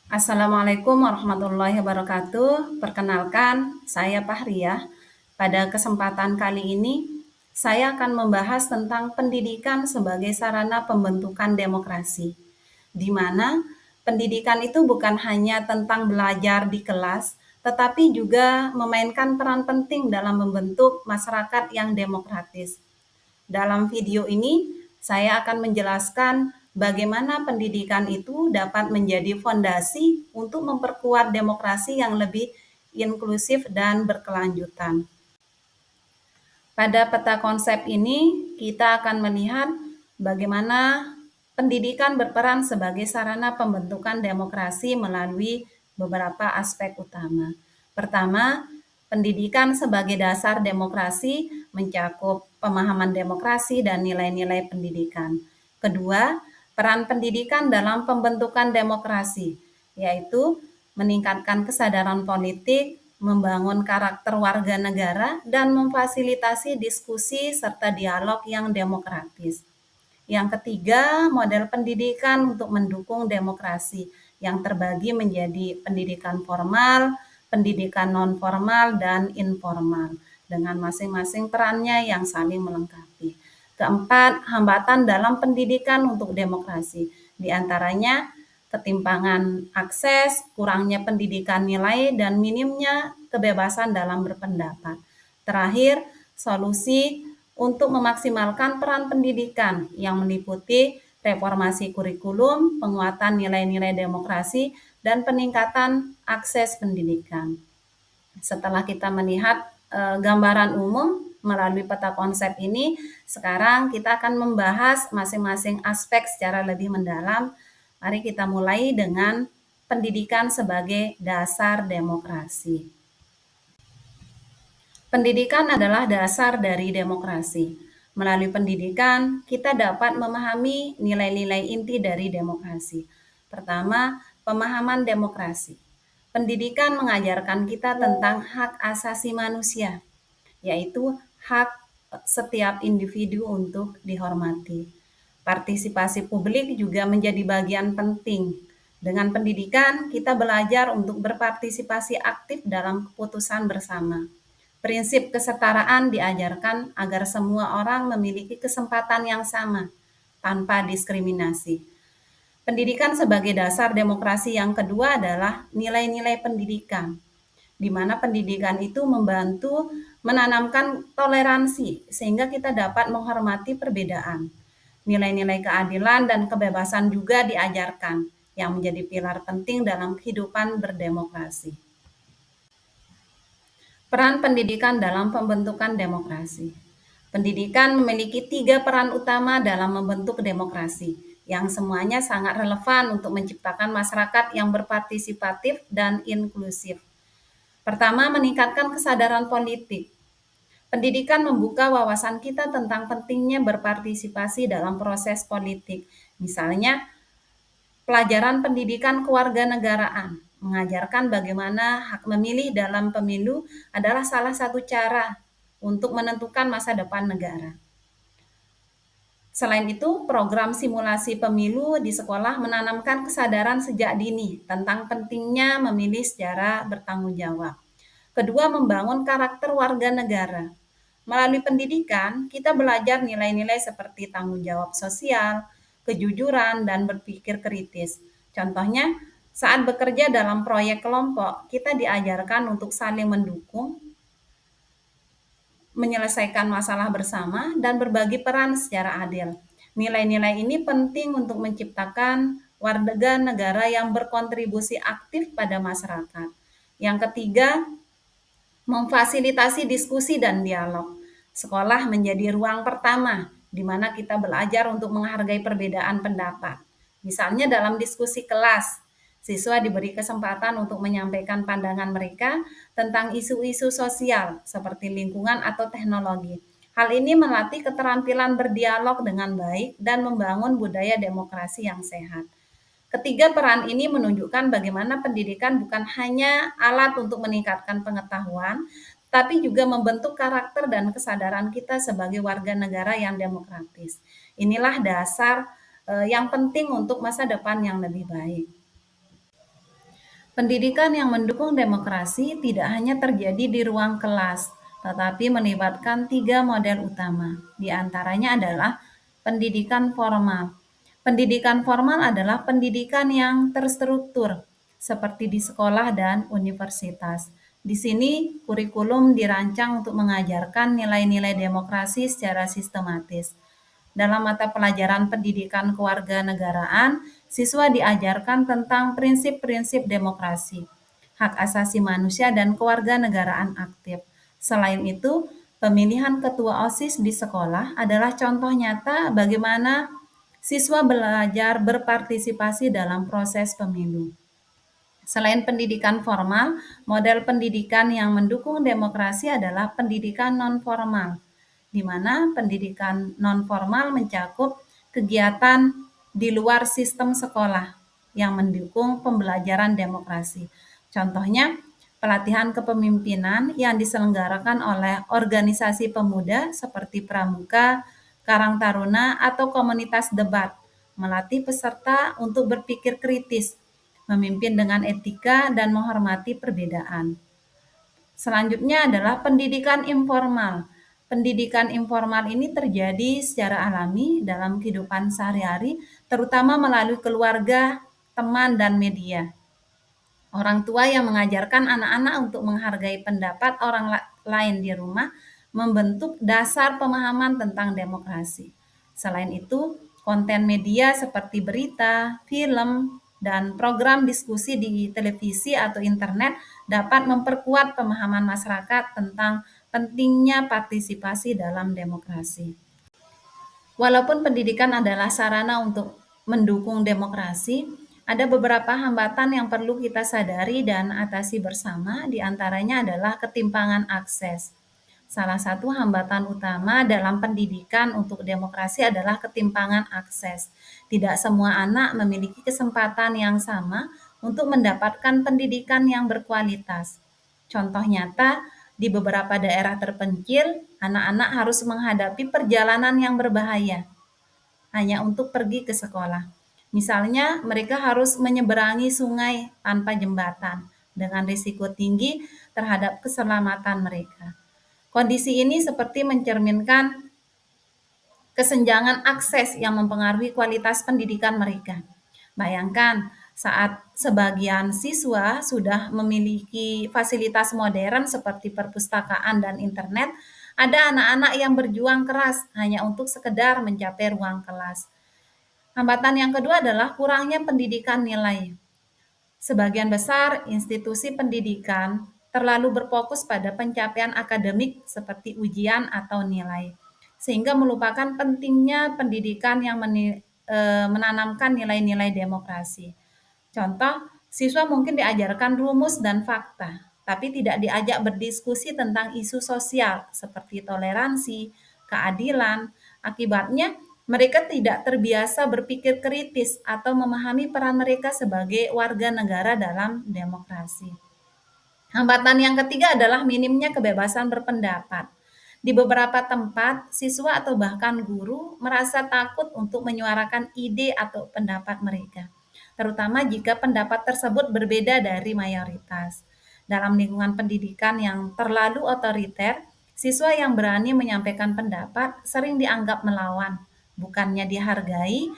Assalamualaikum warahmatullahi wabarakatuh. Perkenalkan, saya Fahriyah. Pada kesempatan kali ini, saya akan membahas tentang pendidikan sebagai sarana pembentukan demokrasi, di mana pendidikan itu bukan hanya tentang belajar di kelas, tetapi juga memainkan peran penting dalam membentuk masyarakat yang demokratis. Dalam video ini, saya akan menjelaskan bagaimana pendidikan itu dapat menjadi fondasi untuk memperkuat demokrasi yang lebih inklusif dan berkelanjutan. Pada peta konsep ini, kita akan melihat bagaimana pendidikan berperan sebagai sarana pembentukan demokrasi melalui beberapa aspek utama. Pertama, pendidikan sebagai dasar demokrasi mencakup pemahaman demokrasi dan nilai-nilai pendidikan. Kedua, peran pendidikan dalam pembentukan demokrasi, yaitu meningkatkan kesadaran politik, membangun karakter warga negara, dan memfasilitasi diskusi serta dialog yang demokratis. Yang ketiga, model pendidikan untuk mendukung demokrasi yang terbagi menjadi pendidikan formal, pendidikan non-formal, dan informal, dengan masing-masing perannya yang saling melengkapi. Keempat, hambatan dalam pendidikan untuk demokrasi, di antaranya ketimpangan akses, kurangnya pendidikan nilai, dan minimnya kebebasan dalam berpendapat. Terakhir, solusi untuk memaksimalkan peran pendidikan yang meliputi reformasi kurikulum, penguatan nilai-nilai demokrasi, dan peningkatan akses pendidikan. Setelah kita melihat gambaran umum melalui peta konsep ini, sekarang kita akan membahas masing-masing aspek secara lebih mendalam. Mari kita mulai dengan pendidikan sebagai dasar demokrasi. Pendidikan adalah dasar dari demokrasi. Melalui pendidikan, kita dapat memahami nilai-nilai inti dari demokrasi. Pertama, pemahaman demokrasi. Pendidikan mengajarkan kita tentang hak asasi manusia, yaitu hak setiap individu untuk dihormati. Partisipasi publik juga menjadi bagian penting. Dengan pendidikan, kita belajar untuk berpartisipasi aktif dalam keputusan bersama. Prinsip kesetaraan diajarkan agar semua orang memiliki kesempatan yang sama, tanpa diskriminasi. Pendidikan sebagai dasar demokrasi yang kedua adalah nilai-nilai pendidikan, di mana pendidikan itu membantu menanamkan toleransi sehingga kita dapat menghormati perbedaan. Nilai-nilai keadilan dan kebebasan juga diajarkan yang menjadi pilar penting dalam kehidupan berdemokrasi. Peran pendidikan dalam pembentukan demokrasi. Pendidikan memiliki 3 peran utama dalam membentuk demokrasi, yang semuanya sangat relevan untuk menciptakan masyarakat yang berpartisipatif dan inklusif. Pertama, meningkatkan kesadaran politik. Pendidikan membuka wawasan kita tentang pentingnya berpartisipasi dalam proses politik. Misalnya, pelajaran pendidikan kewarganegaraan mengajarkan bagaimana hak memilih dalam pemilu adalah salah satu cara untuk menentukan masa depan negara. Selain itu, program simulasi pemilu di sekolah menanamkan kesadaran sejak dini tentang pentingnya memilih secara bertanggung jawab. Kedua, membangun karakter warga negara. Melalui pendidikan, kita belajar nilai-nilai seperti tanggung jawab sosial, kejujuran, dan berpikir kritis. Contohnya, saat bekerja dalam proyek kelompok, kita diajarkan untuk saling mendukung, menyelesaikan masalah bersama, dan berbagi peran secara adil. Nilai-nilai ini penting untuk menciptakan warga negara yang berkontribusi aktif pada masyarakat. Yang ketiga, memfasilitasi diskusi dan dialog. Sekolah menjadi ruang pertama di mana kita belajar untuk menghargai perbedaan pendapat. Misalnya dalam diskusi kelas, siswa diberi kesempatan untuk menyampaikan pandangan mereka tentang isu-isu sosial seperti lingkungan atau teknologi. Hal ini melatih keterampilan berdialog dengan baik dan membangun budaya demokrasi yang sehat. Ketiga, peran ini menunjukkan bagaimana pendidikan bukan hanya alat untuk meningkatkan pengetahuan, tapi juga membentuk karakter dan kesadaran kita sebagai warga negara yang demokratis. Inilah dasar yang penting untuk masa depan yang lebih baik. Pendidikan yang mendukung demokrasi tidak hanya terjadi di ruang kelas, tetapi melibatkan tiga model utama. Di antaranya adalah pendidikan formal. Pendidikan formal adalah pendidikan yang terstruktur, seperti di sekolah dan universitas. Di sini, kurikulum dirancang untuk mengajarkan nilai-nilai demokrasi secara sistematis. Dalam mata pelajaran pendidikan kewarganegaraan, siswa diajarkan tentang prinsip-prinsip demokrasi, hak asasi manusia, dan kewarganegaraan aktif. Selain itu, pemilihan ketua OSIS di sekolah adalah contoh nyata bagaimana siswa belajar berpartisipasi dalam proses pemilu. Selain pendidikan formal, model pendidikan yang mendukung demokrasi adalah pendidikan non-formal, di mana pendidikan non-formal mencakup kegiatan di luar sistem sekolah yang mendukung pembelajaran demokrasi. Contohnya, pelatihan kepemimpinan yang diselenggarakan oleh organisasi pemuda seperti Pramuka, Karang Taruna, atau komunitas debat, melatih peserta untuk berpikir kritis, memimpin dengan etika, dan menghormati perbedaan. Selanjutnya adalah pendidikan informal. Pendidikan informal ini terjadi secara alami dalam kehidupan sehari-hari, terutama melalui keluarga, teman, dan media. Orang tua yang mengajarkan anak-anak untuk menghargai pendapat orang lain di rumah membentuk dasar pemahaman tentang demokrasi. Selain itu, konten media seperti berita, film, dan program diskusi di televisi atau internet dapat memperkuat pemahaman masyarakat tentang pentingnya partisipasi dalam demokrasi. Walaupun pendidikan adalah sarana untuk mendukung demokrasi, ada beberapa hambatan yang perlu kita sadari dan atasi bersama, di antaranya adalah ketimpangan akses. Salah satu hambatan utama dalam pendidikan untuk demokrasi adalah ketimpangan akses. Tidak semua anak memiliki kesempatan yang sama untuk mendapatkan pendidikan yang berkualitas. Contoh nyata, di beberapa daerah terpencil, anak-anak harus menghadapi perjalanan yang berbahaya hanya untuk pergi ke sekolah. Misalnya, mereka harus menyeberangi sungai tanpa jembatan dengan risiko tinggi terhadap keselamatan mereka. Kondisi ini seperti mencerminkan kesenjangan akses yang mempengaruhi kualitas pendidikan mereka. Bayangkan, saat sebagian siswa sudah memiliki fasilitas modern seperti perpustakaan dan internet, ada anak-anak yang berjuang keras hanya untuk sekedar mencapai ruang kelas. Hambatan yang kedua adalah kurangnya pendidikan nilai. Sebagian besar institusi pendidikan terlalu berfokus pada pencapaian akademik seperti ujian atau nilai, sehingga melupakan pentingnya pendidikan yang menanamkan nilai-nilai demokrasi. Contoh, siswa mungkin diajarkan rumus dan fakta, tapi tidak diajak berdiskusi tentang isu sosial seperti toleransi, keadilan. Akibatnya, mereka tidak terbiasa berpikir kritis atau memahami peran mereka sebagai warga negara dalam demokrasi. Hambatan yang ketiga adalah minimnya kebebasan berpendapat. Di beberapa tempat, siswa atau bahkan guru merasa takut untuk menyuarakan ide atau pendapat mereka, terutama jika pendapat tersebut berbeda dari mayoritas. Dalam lingkungan pendidikan yang terlalu otoriter, siswa yang berani menyampaikan pendapat sering dianggap melawan, bukannya dihargai,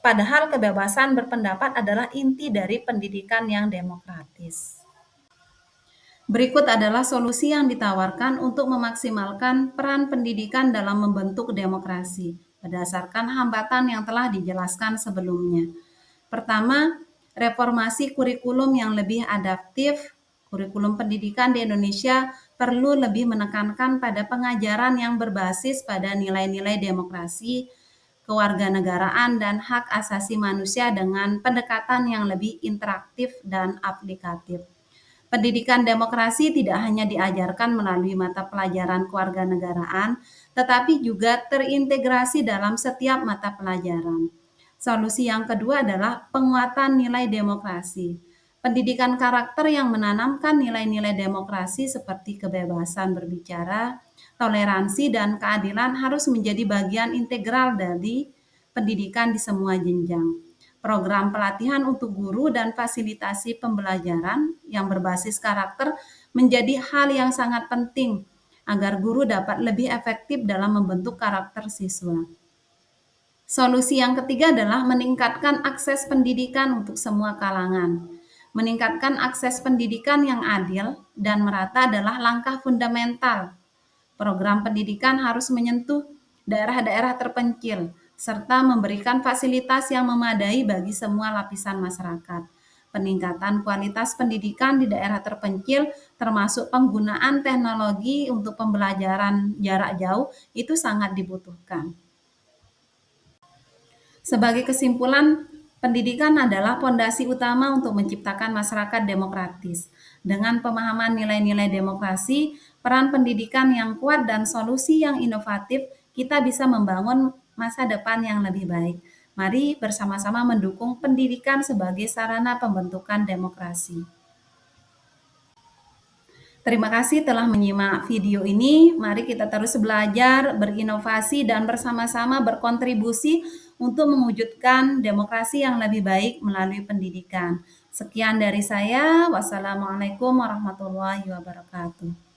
padahal kebebasan berpendapat adalah inti dari pendidikan yang demokratis. Berikut adalah solusi yang ditawarkan untuk memaksimalkan peran pendidikan dalam membentuk demokrasi, berdasarkan hambatan yang telah dijelaskan sebelumnya. Pertama, reformasi kurikulum yang lebih adaptif. Kurikulum pendidikan di Indonesia perlu lebih menekankan pada pengajaran yang berbasis pada nilai-nilai demokrasi, kewarganegaraan, dan hak asasi manusia dengan pendekatan yang lebih interaktif dan aplikatif. Pendidikan demokrasi tidak hanya diajarkan melalui mata pelajaran kewarganegaraan, tetapi juga terintegrasi dalam setiap mata pelajaran. Solusi yang kedua adalah penguatan nilai demokrasi. Pendidikan karakter yang menanamkan nilai-nilai demokrasi seperti kebebasan berbicara, toleransi, dan keadilan harus menjadi bagian integral dari pendidikan di semua jenjang. Program pelatihan untuk guru dan fasilitasi pembelajaran yang berbasis karakter menjadi hal yang sangat penting agar guru dapat lebih efektif dalam membentuk karakter siswa. Solusi yang ketiga adalah meningkatkan akses pendidikan untuk semua kalangan. Meningkatkan akses pendidikan yang adil dan merata adalah langkah fundamental. Program pendidikan harus menyentuh daerah-daerah terpencil serta memberikan fasilitas yang memadai bagi semua lapisan masyarakat. Peningkatan kualitas pendidikan di daerah terpencil termasuk penggunaan teknologi untuk pembelajaran jarak jauh itu sangat dibutuhkan. Sebagai kesimpulan, pendidikan adalah pondasi utama untuk menciptakan masyarakat demokratis. Dengan pemahaman nilai-nilai demokrasi, peran pendidikan yang kuat dan solusi yang inovatif, kita bisa membangun masa depan yang lebih baik. Mari bersama-sama mendukung pendidikan sebagai sarana pembentukan demokrasi. Terima kasih telah menyimak video ini. Mari kita terus belajar, berinovasi, dan bersama-sama berkontribusi untuk mewujudkan demokrasi yang lebih baik melalui pendidikan. Sekian dari saya. Wassalamualaikum warahmatullahi wabarakatuh.